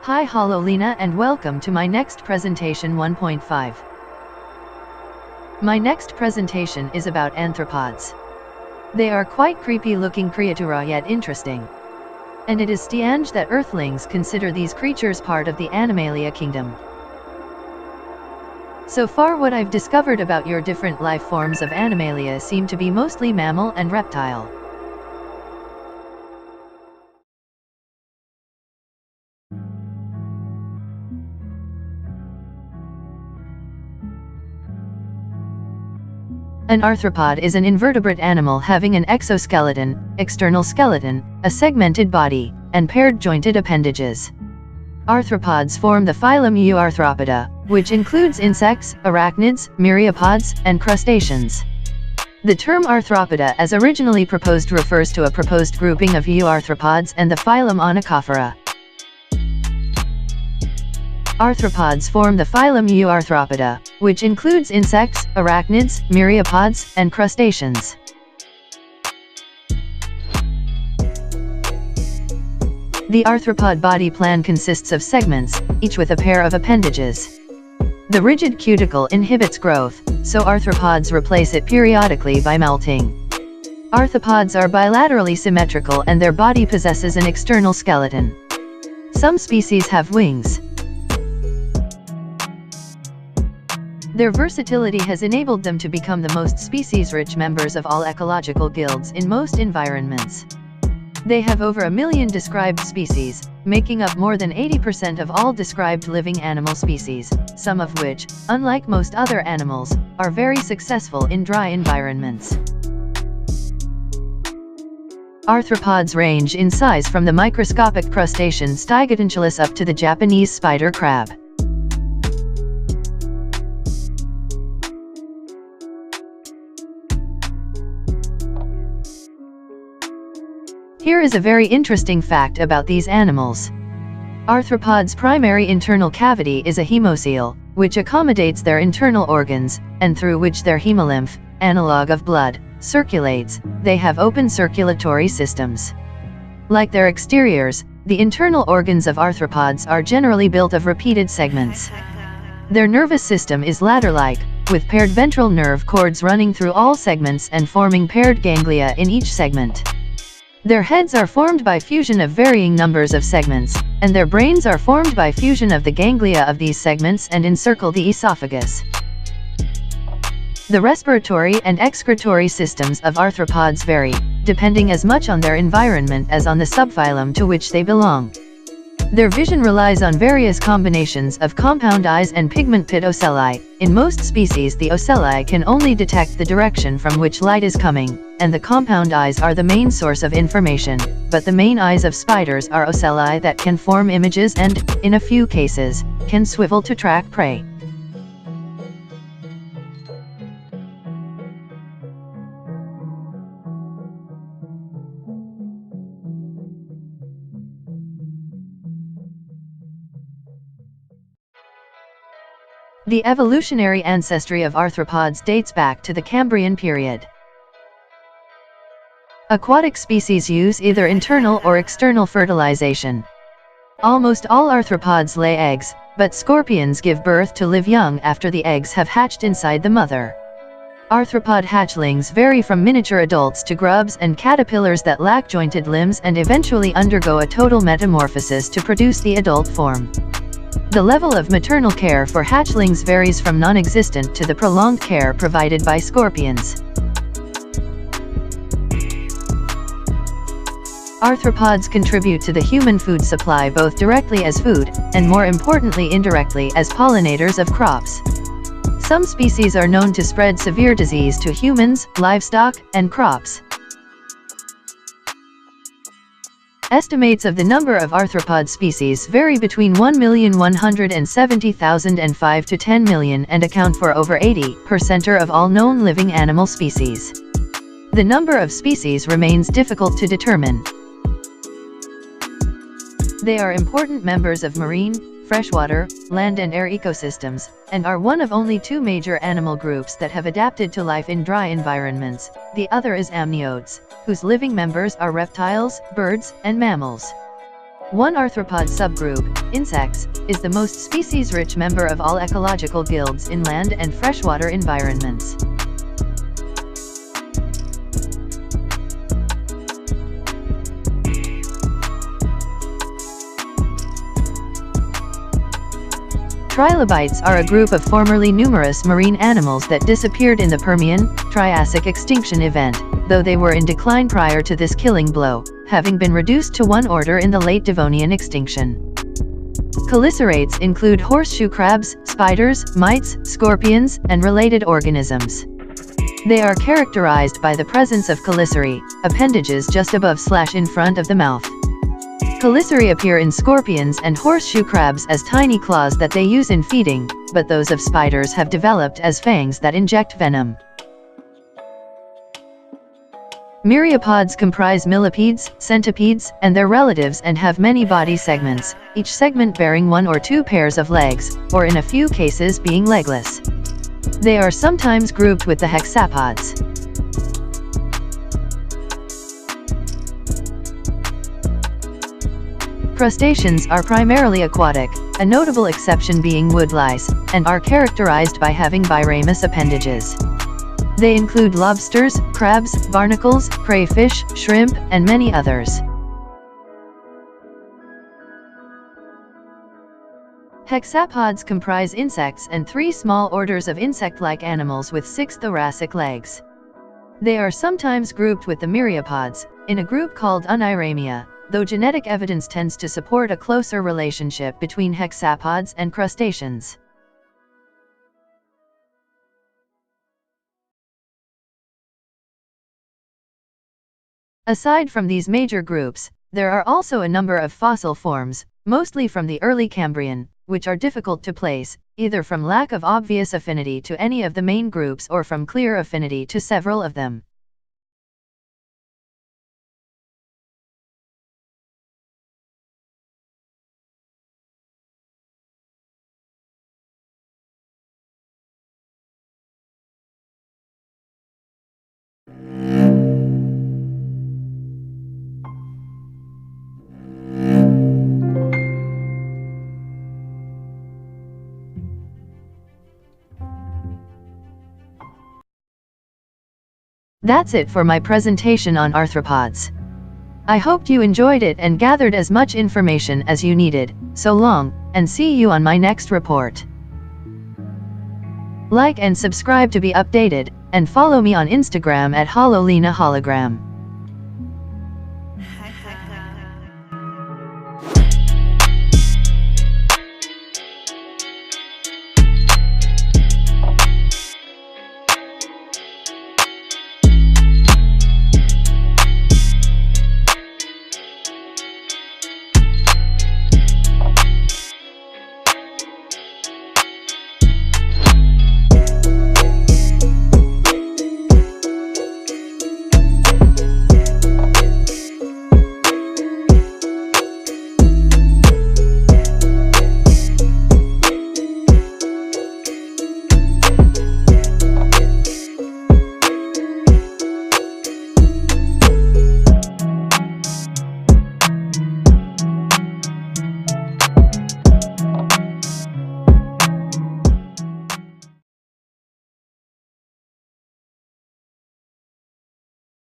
Hi Lena, and welcome to my next presentation 1.5. My next presentation is about arthropods. They are quite creepy looking creatura yet interesting. And it is strange that Earthlings consider these creatures part of the Animalia kingdom. So far what I've discovered about your different life forms of Animalia seem to be mostly mammal and reptile. An arthropod is an invertebrate animal having an exoskeleton, external skeleton, a segmented body, and paired jointed appendages. Arthropods form the phylum Arthropoda, which includes insects, arachnids, myriapods, and crustaceans. The term Arthropoda as originally proposed refers to a proposed grouping of arthropods and the phylum Onychophora. Arthropods form the phylum Arthropoda, which includes insects, arachnids, myriapods, and crustaceans. The arthropod body plan consists of segments, each with a pair of appendages. The rigid cuticle inhibits growth, so arthropods replace it periodically by molting. Arthropods are bilaterally symmetrical and their body possesses an external skeleton. Some species have wings. Their versatility has enabled them to become the most species-rich members of all ecological guilds in most environments. They have over 1 million described species, making up more than 80% of all described living animal species, some of which, unlike most other animals, are very successful in dry environments. Arthropods range in size from the microscopic crustacean Stygotonchilus up to the Japanese spider crab. Here is a very interesting fact about these animals. Arthropods' primary internal cavity is a hemocoel, which accommodates their internal organs, and through which their hemolymph, analog of blood, circulates. They have open circulatory systems. Like their exteriors, the internal organs of arthropods are generally built of repeated segments. Their nervous system is ladder-like, with paired ventral nerve cords running through all segments and forming paired ganglia in each segment. Their heads are formed by fusion of varying numbers of segments, and their brains are formed by fusion of the ganglia of these segments and encircle the esophagus. The respiratory and excretory systems of arthropods vary, depending as much on their environment as on the subphylum to which they belong. Their vision relies on various combinations of compound eyes and pigment pit ocelli. In most species the ocelli can only detect the direction from which light is coming, and the compound eyes are the main source of information, but the main eyes of spiders are ocelli that can form images and, in a few cases, can swivel to track prey. The evolutionary ancestry of arthropods dates back to the Cambrian period. Aquatic species use either internal or external fertilization. Almost all arthropods lay eggs, but scorpions give birth to live young after the eggs have hatched inside the mother. Arthropod hatchlings vary from miniature adults to grubs and caterpillars that lack jointed limbs and eventually undergo a total metamorphosis to produce the adult form. The level of maternal care for hatchlings varies from non-existent to the prolonged care provided by scorpions. Arthropods contribute to the human food supply both directly as food, and more importantly indirectly as pollinators of crops. Some species are known to spread severe disease to humans, livestock, and crops. Estimates of the number of arthropod species vary between 1,170,000 and 5 to 10 million and account for over 80% of all known living animal species. The number of species remains difficult to determine. They are important members of marine, freshwater, land and air ecosystems, and are one of only 2 major animal groups that have adapted to life in dry environments. The other is amniotes, whose living members are reptiles, birds, and mammals. One arthropod subgroup, insects, is the most species-rich member of all ecological guilds in land and freshwater environments. Trilobites are a group of formerly numerous marine animals that disappeared in the Permian-Triassic extinction event, though they were in decline prior to this killing blow, having been reduced to one order in the late Devonian extinction. Chelicerates include horseshoe crabs, spiders, mites, scorpions, and related organisms. They are characterized by the presence of chelicerae, appendages just above/in front of the mouth. Chelicerae appear in scorpions and horseshoe crabs as tiny claws that they use in feeding, but those of spiders have developed as fangs that inject venom. Myriapods comprise millipedes, centipedes, and their relatives and have many body segments, each segment bearing one or two pairs of legs, or in a few cases being legless. They are sometimes grouped with the hexapods. Crustaceans are primarily aquatic, a notable exception being woodlice, and are characterized by having biramous appendages. They include lobsters, crabs, barnacles, crayfish, shrimp, and many others. Hexapods comprise insects and three small orders of insect-like animals with 6 thoracic legs. They are sometimes grouped with the myriapods, in a group called Uniramia, though genetic evidence tends to support a closer relationship between hexapods and crustaceans. Aside from these major groups, there are also a number of fossil forms, mostly from the early Cambrian, which are difficult to place, either from lack of obvious affinity to any of the main groups or from clear affinity to several of them. That's it for my presentation on arthropods. I hoped you enjoyed it and gathered as much information as you needed. So long, and see you on my next report. Like and subscribe to be updated, and follow me on Instagram at HoloLena Hologram.